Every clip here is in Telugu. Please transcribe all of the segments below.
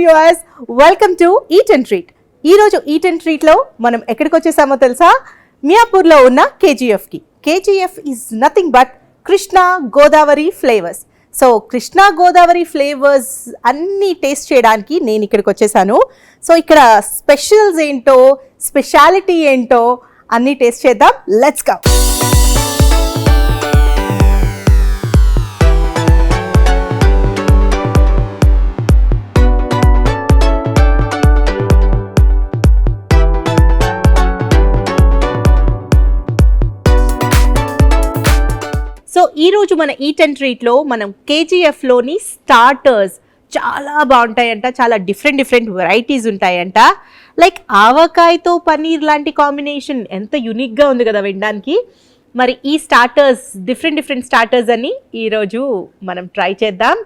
Viewers, welcome to eat and treat. ఈరోజు ఈట్ అండ్ ట్రీట్లో మనం ఎక్కడికి వచ్చేసామో తెలుసా? మియాపూర్లో ఉన్న కేజీఎఫ్కి. KGF is nothing but Krishna Godavari flavours. So Krishna Godavari flavours అన్నీ టేస్ట్ చేయడానికి నేను ఇక్కడికి వచ్చేసాను. సో ఇక్కడ స్పెషల్స్ ఏంటో, స్పెషాలిటీ ఏంటో అన్నీ టేస్ట్ చేద్దాం. Let's go. సో ఈరోజు మన ఈట్ అండ్ ట్రీట్లో మనం కేజీఎఫ్లోని స్టార్టర్స్ చాలా బాగుంటాయంట, చాలా డిఫరెంట్ వెరైటీస్ ఉంటాయంట. లైక్ ఆవకాయతో పన్నీర్ లాంటి కాంబినేషన్ ఎంత యూనిక్గా ఉంది కదా వినడానికి. మరి ఈ స్టార్టర్స్ డిఫరెంట్ స్టార్టర్స్ అని ఈరోజు మనం ట్రై చేద్దాం.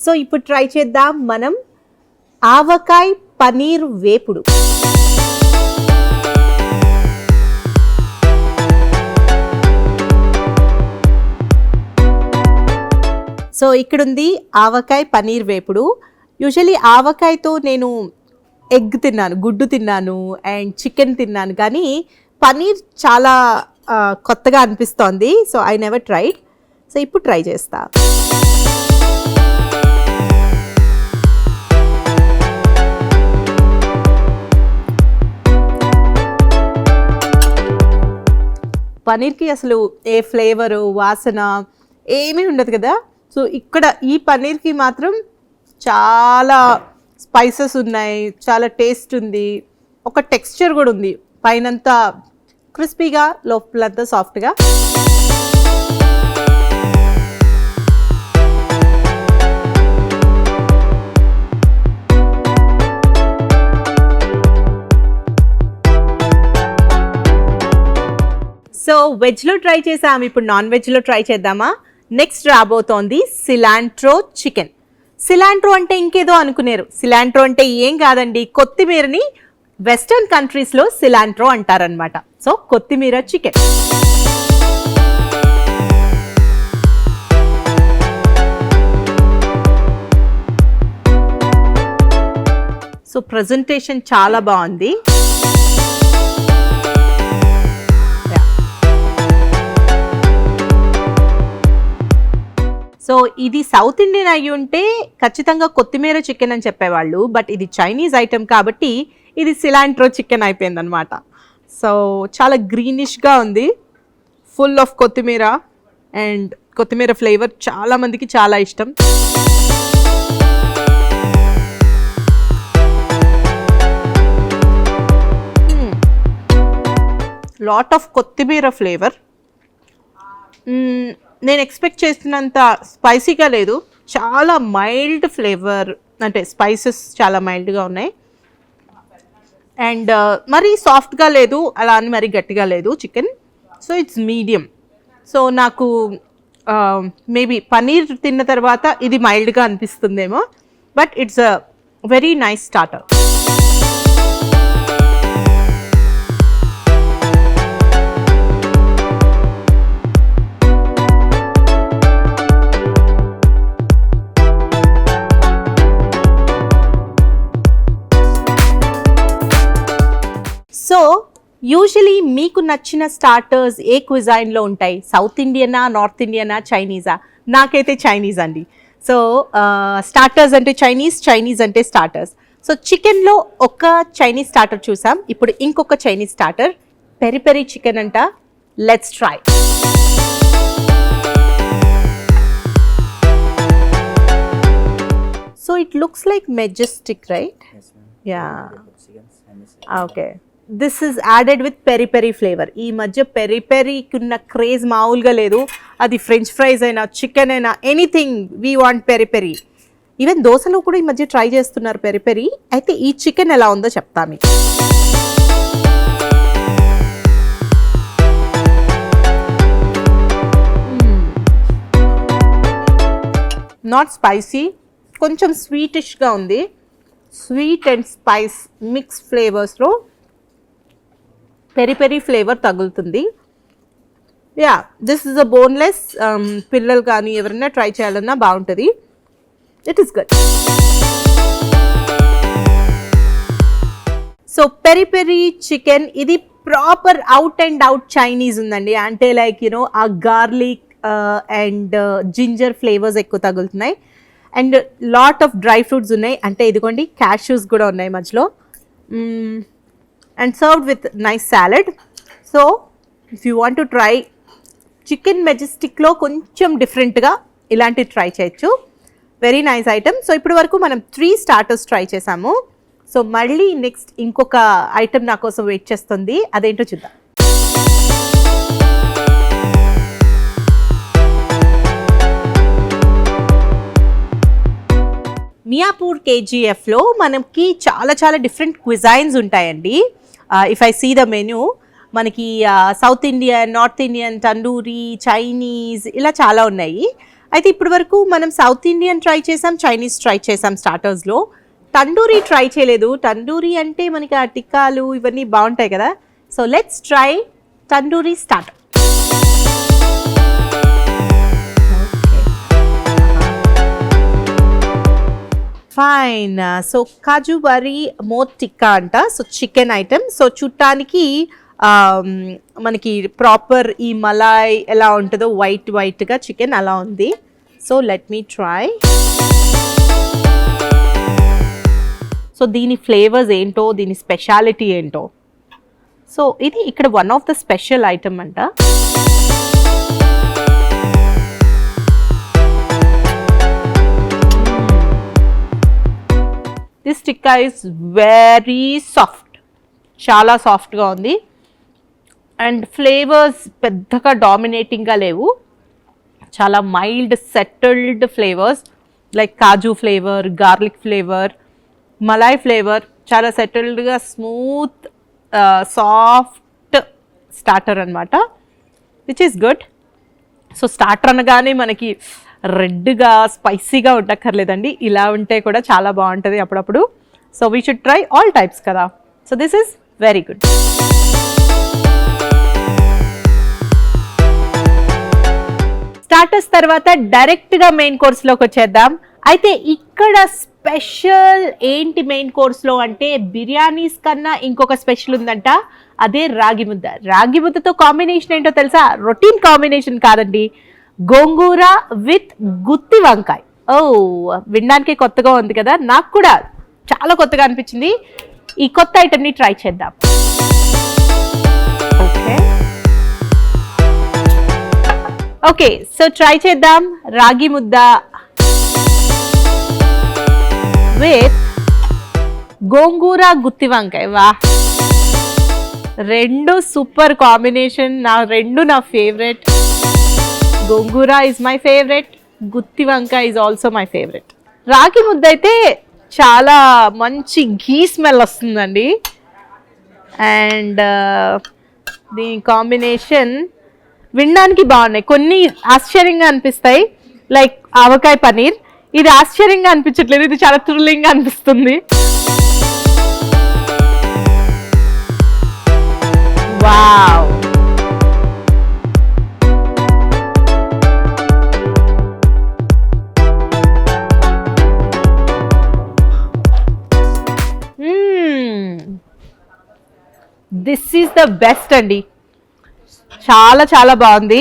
సో ఇప్పుడు ట్రై చేద్దాం మనం ఆవకాయ పనీర్ వేపుడు. సో ఇక్కడుంది ఆవకాయ పనీర్ వేపుడు. యూజువలీ ఆవకాయతో నేను ఎగ్ తిన్నాను, గుడ్డు తిన్నాను అండ్ చికెన్ తిన్నాను, కానీ పనీర్ చాలా కొత్తగా అనిపిస్తోంది. So I never tried. So ఇప్పుడు ట్రై చేస్తా. పనీర్కి అసలు ఏ ఫ్లేవరు, వాసన ఏమీ ఉండదు కదా. సో ఇక్కడ ఈ పనీర్కి మాత్రం చాలా స్పైసెస్ ఉన్నాయి, చాలా టేస్ట్ ఉంది, ఒక టెక్స్చర్ కూడా ఉంది. పైనంతా క్రిస్పీగా, లోపలంతా సాఫ్ట్గా. సో వెజ్లో ట్రై చేసాం, ఇప్పుడు నాన్ వెజ్లో ట్రై చేద్దామా? నెక్స్ట్ రాబోతోంది సిలాంట్రో చికెన్. సిలాంట్రో అంటే ఇంకేదో అనుకునేరు. సిలాంట్రో అంటే ఏం కాదండి, కొత్తిమీరని వెస్టర్న్ కంట్రీస్లో సిలాంట్రో అంటారనమాట. సో కొత్తిమీర చికెన్. సో ప్రజెంటేషన్ చాలా బాగుంది. సో ఇది సౌత్ ఇండియన్ అయ్యి ఉంటే ఖచ్చితంగా కొత్తిమీర చికెన్ అని చెప్పేవాళ్ళు, బట్ ఇది చైనీస్ ఐటెం కాబట్టి ఇది సిలాంట్రో చికెన్ అయిపోయిందనమాట. సో చాలా గ్రీనిష్గా ఉంది, ఫుల్ ఆఫ్ కొత్తిమీర అండ్ కొత్తిమీర ఫ్లేవర్ చాలా మందికి చాలా ఇష్టం. లాట్ ఆఫ్ కొత్తిమీర ఫ్లేవర్. నేను ఎక్స్పెక్ట్ చేసినంత స్పైసీగా లేదు, చాలా మైల్డ్ ఫ్లేవర్, అంటే స్పైసెస్ చాలా మైల్డ్గా ఉన్నాయి. అండ్ మరీ సాఫ్ట్గా లేదు, అలా అని మరీ గట్టిగా లేదు chicken. So it's medium. So నాకు మేబీ పనీర్ తిన్న తర్వాత ఇది మైల్డ్గా అనిపిస్తుందేమో, but it's a very nice starter. So usually మీకు నచ్చిన స్టార్టర్స్ ఏ క్విజైన్లో ఉంటాయి? సౌత్ ఇండియనా, నార్త్ ఇండియనా, చైనీసా? నాకైతే చైనీస్ అండి. సో స్టార్టర్స్ అంటే చైనీస్ అంటే స్టార్టర్స్. సో చికెన్లో ఒక చైనీస్ స్టార్టర్ చూసాం, ఇప్పుడు ఇంకొక Chinese starter peri peri chicken అంట. Let's try. So it looks like majestic, right? Yeah, okay. This is added with peri peri flavour. ఈ మధ్య పెరి పెరికి ఉన్న క్రేజ్ మామూలుగా లేదు. అది ఫ్రెంచ్ ఫ్రైస్ అయినా, చికెన్ అయినా, anything we want peri peri. Even దోశలో కూడా ఈ మధ్య ట్రై చేస్తున్నారు పెరి పెరి. అయితే ఈ చికెన్ ఎలా ఉందో చెప్తా మీకు. నాట్ స్పైసీ, కొంచెం స్వీటిష్గా ఉంది. స్వీట్ అండ్ స్పైస్ మిక్స్ ఫ్లేవర్స్లో పెరి పెరి ఫ్లేవర్ తగులుతుంది. Yeah this is a boneless. పిల్లలు కానీ ఎవరైనా ట్రై చేయాలన్నా బాగుంటుంది. It is good. So peri peri chicken, ఇది proper out and out Chinese ఉందండి. అంటే లైక్ యూనో ఆ గార్లిక్ అండ్ జింజర్ ఫ్లేవర్స్ ఎక్కువ తగులుతున్నాయి. And lot of dry fruits ఉన్నాయి. అంటే ఇదిగోండి క్యాష్యూస్ కూడా ఉన్నాయి మధ్యలో. And served with nice salad. So if you want to try chicken మెజెస్టిక్లో కొంచెం డిఫరెంట్గా ఇలాంటివి ట్రై చేయొచ్చు. Very nice item. సో ఇప్పటి వరకు మనం 3 స్టార్టర్స్ ట్రై చేసాము. సో మళ్ళీ నెక్స్ట్ ఇంకొక ఐటమ్ నా కోసం వెయిట్ చేస్తుంది, అదేంటో చూద్దాం. మియాపూర్ కేజీఎఫ్లో మనకి చాలా చాలా డిఫరెంట్ క్విజైన్స్ ఉంటాయండి. If I see the menu, మనకి south Indian, north Indian, tandoori, Chinese ఇలా చాలా ఉన్నాయి. అయితే ఇప్పటి వరకు మనం సౌత్ ఇండియన్ ట్రై చేసాం, చైనీస్ ట్రై చేసాం స్టార్టర్స్లో. తండూరీ ట్రై చేయలేదు. తండూరీ అంటే మనకి ఆ టిక్కాలు ఇవన్నీ బాగుంటాయి కదా. So let's try tandoori starter. Fine. So kaju వరీ మోత్ టిక్కా అంట. So chicken item. సో చూడటానికి మనకి ప్రాపర్ ఈ మలాయ్ ఎలా ఉంటుందో వైట్ వైట్గా చికెన్ అలా ఉంది. So let me try. So దీని ఫ్లేవర్స్ ఏంటో, దీని స్పెషాలిటీ ఏంటో. సో ఇది ఇక్కడ one of the special item అంట. This tikka is very soft, చాలా సాఫ్ట్గా ఉంది. అండ్ ఫ్లేవర్స్ పెద్దగా డామినేటింగ్గా లేవు, చాలా mild settled flavours like kaju flavour, garlic flavour, malai flavour, చాలా సెటిల్డ్గా స్మూత్ సాఫ్ట్ స్టార్టర్ అనమాట, which is good. So starter అనగానే మనకి రెడ్గా స్పైసీగా ఉండక్కర్లేదండి, ఇలా ఉంటే కూడా చాలా బాగుంటుంది అప్పుడప్పుడు. So we should try all types కదా. So this is very good. Starters తర్వాత డైరెక్ట్గా మెయిన్ కోర్స్లోకి వచ్చేద్దాం. అయితే ఇక్కడ స్పెషల్ ఏంటి మెయిన్ కోర్స్లో అంటే, బిర్యానీస్ కన్నా ఇంకొక స్పెషల్ ఉందంట, అదే రాగి ముద్ద. రాగి ముద్దతో కాంబినేషన్ ఏంటో తెలుసా? రొటీన్ కాంబినేషన్ కాదండి, గోంగూర విత్ గుత్తి వంకాయ. ఓ, వినడానికి కొత్తగా ఉంది కదా, నాకు కూడా చాలా కొత్తగా అనిపించింది. ఈ కొత్త ఐటమ్ని ట్రై చేద్దాం. ఓకే, సో ట్రై చేద్దాం రాగి ముద్ద విత్ గోంగూర గుత్తి వంకాయ. వా, రెండు సూపర్ కాంబినేషన్. నా favourite. Gongura is my favourite, gutti vankaya is also my favourite. రాగి ముద్ద అయితే చాలా మంచి ఘీ స్మెల్ వస్తుందండి. అండ్ దీని కాంబినేషన్ వినడానికి బాగున్నాయి, కొన్ని ఆశ్చర్యంగా అనిపిస్తాయి లైక్ ఆవకాయ పనీర్. ఇది ఆశ్చర్యంగా అనిపించట్లేదు, ఇది చాలా థ్రిల్లింగ్గా అనిపిస్తుంది. Wow, this is the best అండి, చాలా చాలా బాగుంది.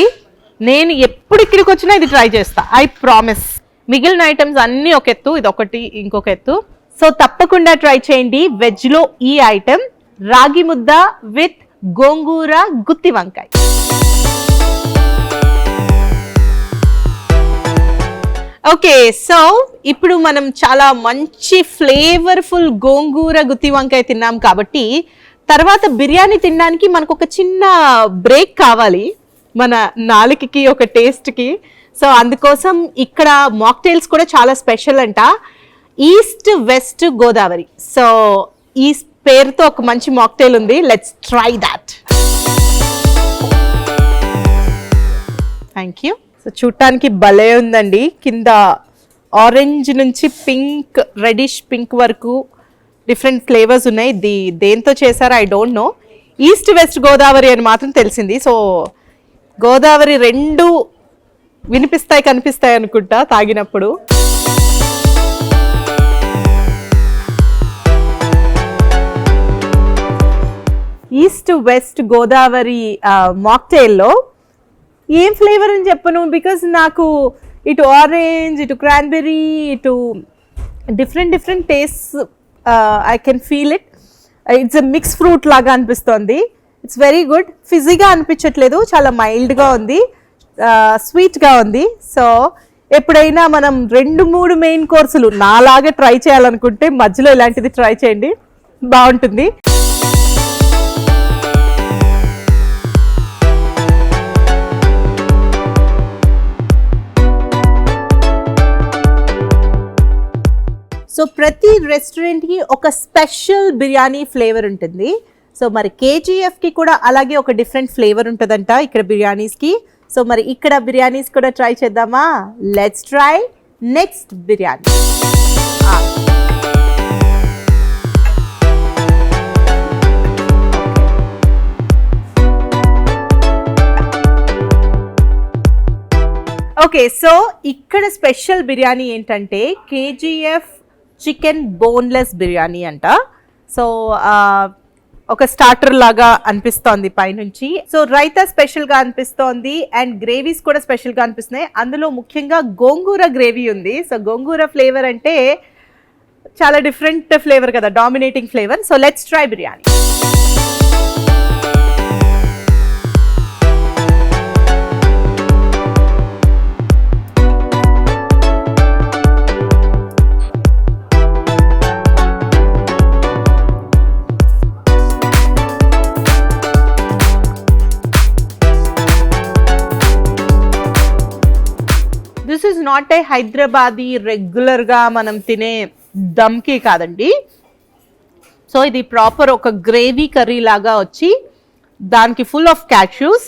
నేను ఎప్పుడు ఇక్కడికి వచ్చినా ఇది ట్రై చేస్తా, ఐ ప్రామిస్. మిగిలిన ఐటమ్స్ అన్నీ ఒక ఎత్తు, ఇది ఒకటి ఇంకొక ఎత్తు. సో తప్పకుండా ట్రై చేయండి వెజ్లో ఈ ఐటమ్, రాగి ముద్ద విత్ గోంగూర గుత్తి వంకాయ. ఓకే, సో ఇప్పుడు మనం చాలా మంచి ఫ్లేవర్ఫుల్ గోంగూర గుత్తి వంకాయ తిన్నాం కాబట్టి తర్వాత బిర్యానీ తినడానికి మనకు ఒక చిన్న బ్రేక్ కావాలి మన నాలుకకి, ఒక టేస్ట్కి. సో అందుకోసం ఇక్కడ మాక్టైల్స్ కూడా చాలా స్పెషల్ అంట, ఈస్ట్ వెస్ట్ గోదావరి. సో ఈ పేరుతో ఒక మంచి మాక్టైల్ ఉంది, let's try that. Thank you. So చూడటానికి భలే ఉందండి, కింద ఆరెంజ్ నుంచి పింక్, రెడిష్ పింక్ వరకు డిఫరెంట్ ఫ్లేవర్స్ ఉన్నాయి. దేంతో చేశారో I don't know. East west Godavari అని మాత్రం తెలిసింది. సో గోదావరి రెండు వినిపిస్తాయి కనిపిస్తాయి అనుకుంటా తాగినప్పుడు. ఈస్ట్ వెస్ట్ గోదావరి మాక్టైల్లో ఏం ఫ్లేవర్ అని చెప్పను, బికాస్ నాకు ఇటు ఆరెంజ్, ఇటు క్రాన్బెర్రీ, ఇటు different taste I can feel it. It's a mix fruit లాగా అనిపిస్తుంది. It's very good. ఫిజీగా అనిపించట్లేదు, చాలా మైల్డ్గా ఉంది, స్వీట్గా ఉంది. సో ఎప్పుడైనా మనం 2-3 మెయిన్ కోర్సులు నాలాగా ట్రై చేయాలనుకుంటే మధ్యలో ఇలాంటిది ట్రై చేయండి, బాగుంటుంది. సో ప్రతి రెస్టారెంట్కి ఒక స్పెషల్ బిర్యానీ ఫ్లేవర్ ఉంటుంది. సో మరి కేజీఎఫ్కి కూడా అలాగే ఒక డిఫరెంట్ ఫ్లేవర్ ఉంటుందంట ఇక్కడ బిర్యానీస్కి. సో మరి ఇక్కడ బిర్యానీస్ కూడా ట్రై చేద్దామా? Let's try next biryani. Okay, so ఇక్కడ స్పెషల్ బిర్యానీ ఏంటంటే కేజీఎఫ్ చికెన్ బోన్లెస్ బిర్యానీ అంట. సో ఒక స్టార్టర్ లాగా అనిపిస్తోంది పైనుంచి. సో రైతా స్పెషల్గా అనిపిస్తోంది అండ్ గ్రేవీస్ కూడా స్పెషల్గా అనిపిస్తున్నాయి. అందులో ముఖ్యంగా గోంగూర గ్రేవీ ఉంది. సో గోంగూర ఫ్లేవర్ అంటే చాలా డిఫరెంట్ ఫ్లేవర్ కదా, dominating flavour. So let's try biryani. This is not a Hyderabadi రెగ్యులర్గా మనం తినే దమ్కి కాదండి. సో ఇది ప్రాపర్ ఒక గ్రేవీ కర్రీ లాగా వచ్చి దానికి ఫుల్ ఆఫ్ క్యాష్యూస్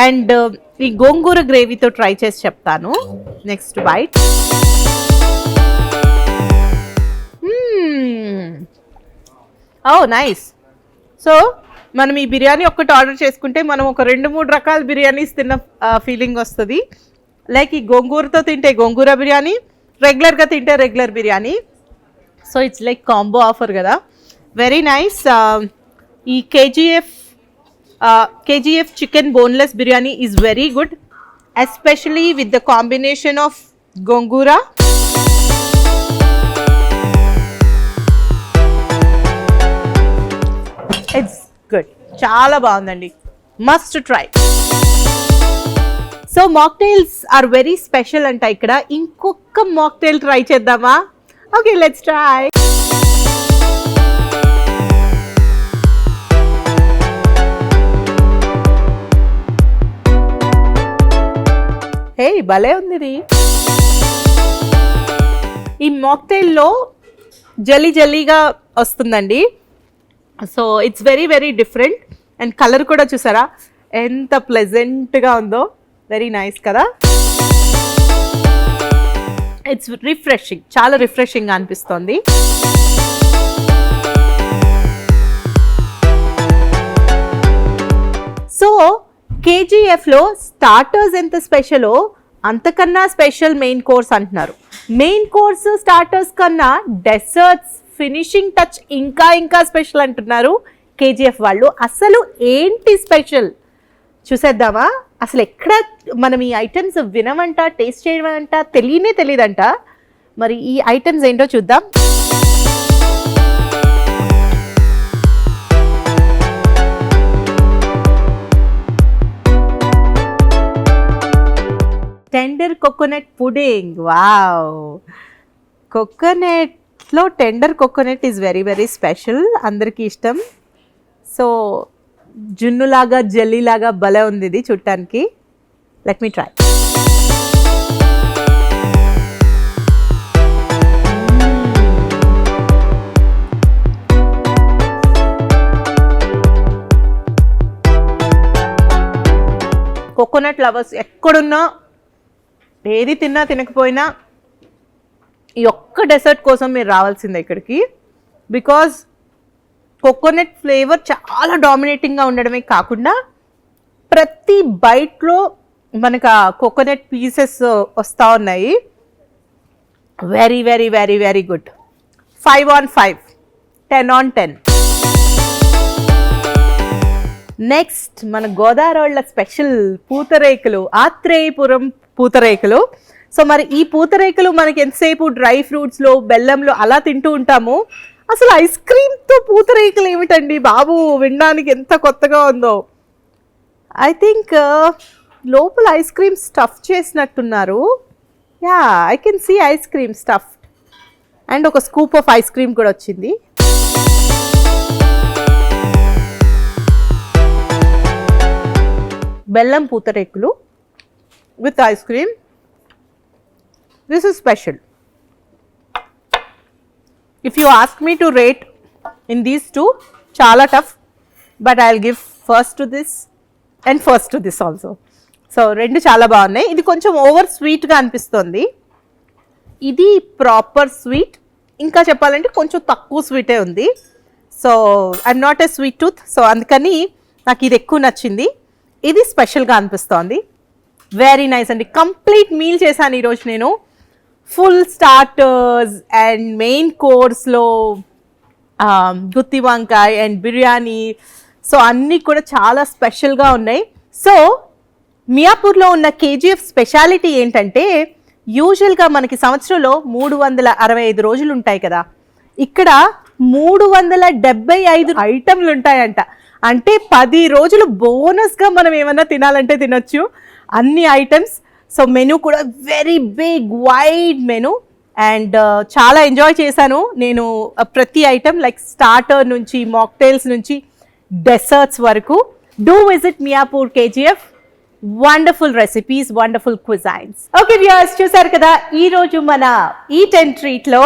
అండ్ ఈ గోంగూర గ్రేవీతో ట్రై చేసి చెప్తాను. Next bite. Oh nice. So మనం ఈ బిర్యానీ ఒక్కటి ఆర్డర్ చేసుకుంటే మనం ఒక 2-3 రకాల బిర్యానీస్ తిన్న ఫీలింగ్ వస్తుంది. లైక్ ఈ గోంగూరతో తింటే గోంగూర బిర్యానీ, రెగ్యులర్గా తింటే regular biryani. So it's like combo offer కదా, వెరీ నైస్. ఈ KGF chicken boneless biryani is very good, especially with the combination of gongura. It's good, చాలా బాగుందండి, must try. So mocktails are very special అంట ఇక్కడ. ఇంకొక మాక్టైల్ ట్రై చేద్దామా? Okay, let's try. హే, భలే ఉంది ఇది. ఈ మాక్టైల్లో జల్లీగా వస్తుందండి. So it's very different and colour కూడా చూసారా ఎంత ప్లెజెంట్గా ఉందో, వెరీ నైస్ కదా. ఇట్స్ రిఫ్రెషింగ్, చాలా రిఫ్రెషింగ్గా అనిపిస్తుంది. సో కేజీఎఫ్లో స్టార్టర్స్ ఎంత స్పెషలో అంతకన్నా స్పెషల్ మెయిన్ కోర్స్ అంటున్నారు. మెయిన్ కోర్స్ స్టార్టర్స్ కన్నా డెసర్ట్స్ ఫినిషింగ్ టచ్ ఇంకా స్పెషల్ అంటున్నారు కేజీఎఫ్ వాళ్ళు. అసలు ఏంటి స్పెషల్ చూసేద్దామా? అసలు ఎక్కడ మనం ఈ ఐటమ్స్ వినమంట, టేస్ట్ చేయమంట, తెలియదంట. మరి ఈ ఐటమ్స్ ఏంటో చూద్దాం. Tender coconut pudding. వావ్, కోకోనట్లో tender coconut is very special, అందరికీ ఇష్టం. సో జున్నులాగా జెల్లీలాగా భలే ఉంది ఇది చూడటానికి. Let me try. Coconut lovers ఎక్కడున్నా, ఏది తిన్నా తినకపోయినా ఈ ఒక్క డెసర్ట్ కోసం మీరు రావాల్సిందే ఇక్కడికి. బికాజ్ కోకోనట్ ఫ్లేవర్ చాలా డామినేటింగ్గా ఉండడమే కాకుండా ప్రతి బైట్లో మనకు ఆ కోకోనట్ పీసెస్ వస్తూ ఉన్నాయి. Very very very very good. 5 on 5, 10 on 10. Next మన గోదావరి స్పెషల్ పూతరేకులు, ఆత్రేయపురం పూతరేకులు. సో మరి ఈ పూతరేకులు మనకి ఎంతసేపు డ్రై ఫ్రూట్స్లో బెల్లంలో అలా తింటూ ఉంటాము. అసలు ఐస్ క్రీమ్తో పూతరేకులు ఏమిటండి బాబు, వినడానికి ఎంత కొత్తగా ఉందో. ఐ థింక్ లోపల ఐస్ క్రీమ్ స్టఫ్ చేసినట్టున్నారు. Yeah, I can see ice cream stuff and ఒక స్కూప్ ఆఫ్ ఐస్ క్రీమ్ కూడా వచ్చింది. బెల్లం పూతరేకులు with ice cream. This is special. If you ask me to rate in these two, చాలా tough, but I will give first to this and first to this also. So రెండు చాలా బాగున్నాయి. ఇది కొంచెం ఓవర్ స్వీట్గా అనిపిస్తుంది, ఇది ప్రాపర్ స్వీట్. ఇంకా చెప్పాలంటే కొంచెం తక్కువ స్వీటే ఉంది. So I'm not a sweet tooth, so అందుకని నాకు ఇది ఎక్కువ నచ్చింది. ఇది స్పెషల్గా అనిపిస్తోంది. వెరీ నైస్ అండి. కంప్లీట్ మీల్ చేశాను ఈరోజు నేను. ఫుల్ స్టార్టర్స్ అండ్ మెయిన్ కోర్స్లో గుత్తి వంకాయ అండ్ బిర్యానీ. సో అన్నీ కూడా చాలా స్పెషల్గా ఉన్నాయి. సో మియాపూర్లో ఉన్న కేజీఎఫ్ స్పెషాలిటీ ఏంటంటే, యూజువల్గా మనకి సంవత్సరంలో 365 రోజులు ఉంటాయి కదా, ఇక్కడ 375 ఐటమ్లు ఉంటాయంట. అంటే 10 రోజులు బోనస్గా మనం ఏమన్నా తినాలంటే తినొచ్చు, అన్ని ఐటమ్స్. సో మెనూ కూడా very big wide menu and చాలా ఎంజాయ్ చేశాను నేను. ప్రతి ఐటమ్ లైక్ స్టార్టర్ నుంచి మాక్టైల్స్ నుంచి డెసర్ట్స్ వరకు. Do visit Miyapur KGF. Wonderful recipes, wonderful cuisines. Okay viewers, చూసారు కదా ఈరోజు మన ఈట్ అండ్ ట్రీట్లో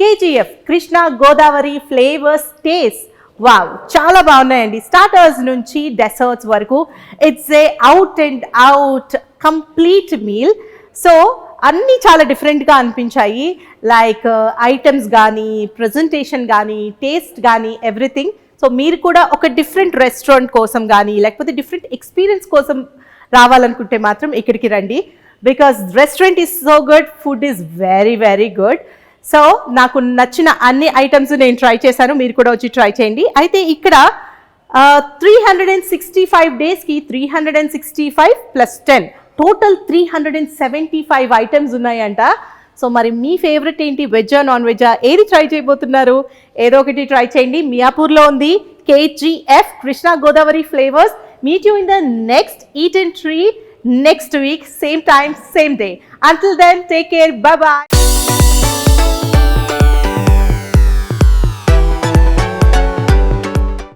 KGF Krishna Godavari flavours taste. Wow, చాలా బాగున్నాయండి. స్టార్టర్స్ నుంచి డెసర్ట్స్ వరకు it's a out and out complete meal. So అన్నీ చాలా డిఫరెంట్గా అనిపించాయి. లైక్ ఐటమ్స్ కానీ, ప్రజెంటేషన్ కానీ, టేస్ట్ కానీ, ఎవ్రీథింగ్. సో మీరు కూడా ఒక డిఫరెంట్ రెస్టారెంట్ కోసం కానీ లేకపోతే డిఫరెంట్ ఎక్స్పీరియన్స్ కోసం రావాలనుకుంటే మాత్రం ఇక్కడికి రండి. Because restaurant is so good, food is very very good. So నాకు నచ్చిన అన్ని ఐటమ్స్ నేను ట్రై చేశాను, మీరు కూడా వచ్చి ట్రై చేయండి. అయితే ఇక్కడ 365 డేస్కి 365 + 10 టోటల్ 375 ఐటమ్స్ ఉన్నాయంట. సో మరి మీ ఫేవరెట్ ఏంటి, వెజ్జా నాన్ వెజ్జా, ఏది ట్రై చేయబోతున్నారు? ఏదో ఒకటి ట్రై చేయండి. మియాపూర్లో ఉంది KGF Krishna Godavari flavours. Meet you in the next Eat and Treat next week, same time, same day. Until then, take care. Bye-bye.